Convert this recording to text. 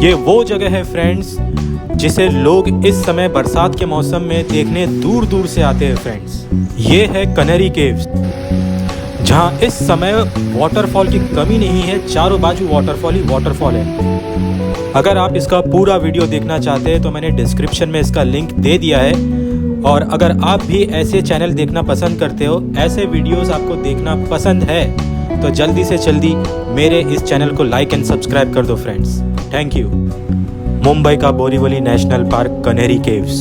ये वो जगह है फ्रेंड्स जिसे लोग इस समय बरसात के मौसम में देखने दूर दूर से आते हैं फ्रेंड्स। ये है कनेरी केव्स, जहाँ इस समय वाटरफॉल की कमी नहीं है, चारों बाजू वाटरफॉल ही वाटरफॉल है। अगर आप इसका पूरा वीडियो देखना चाहते हैं तो मैंने डिस्क्रिप्शन में इसका लिंक दे दिया है। और अगर आप भी ऐसे चैनल देखना पसंद करते हो, ऐसे वीडियोस आपको देखना पसंद है, तो जल्दी से जल्दी मेरे इस चैनल को लाइक एंड सब्सक्राइब कर दो फ्रेंड्स। Thank you. मुंबई का Borivali national park Kanheri caves.